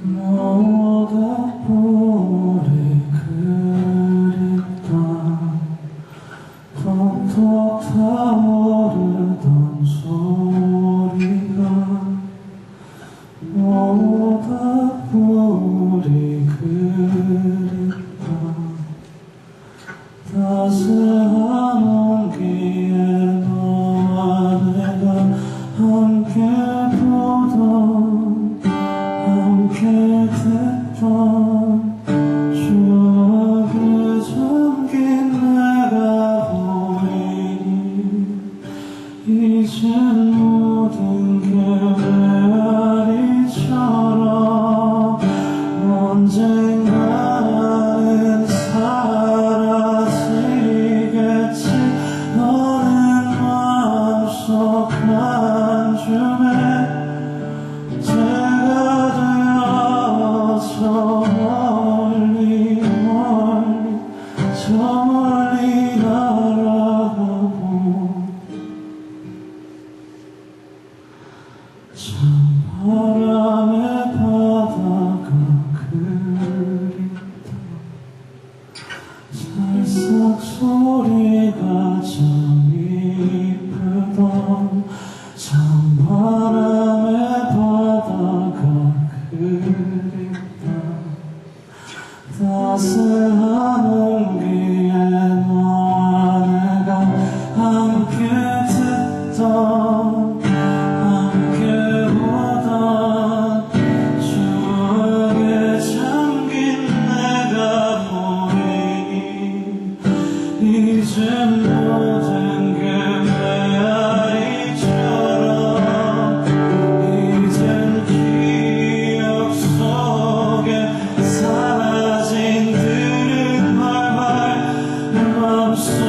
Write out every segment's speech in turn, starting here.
너가 우리 그립다 톡톡 타오르던 소리가 너가 우리 그립다 따스한 온기에 너와 내가 함께 보던 함께 듣던 추억에 잠긴 내가 보이니 이젠 모든 게 메아리처럼 언젠가는 사라지겠지 너는 마음속 한 줌에 제가 되어서 멀리 멀리 저 멀리 날아가고 찬바람의 바다가 그립다 살짝 소리가 참 이쁘던 찬바람의 바다가 그립다 따스한 온기에 너와 내가 함께 듣던 함께 보던 추억에 잠긴 내가 보이니 이젠 모든 게 메아리처럼 이젠 기억 속에 사라진 들은 말말 내 맘속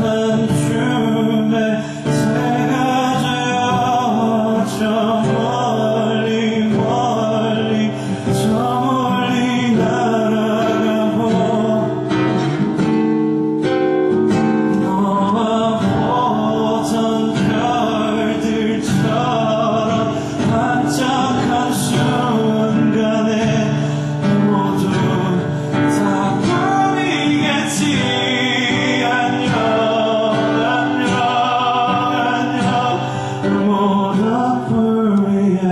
한 줌에 새가 되어 저 멀리 멀리 저 멀리 날아가고 너와 보던 별들처럼 반짝한 순간에 모두 다 꿈이겠지 안녕 안녕 안녕 모두 불리해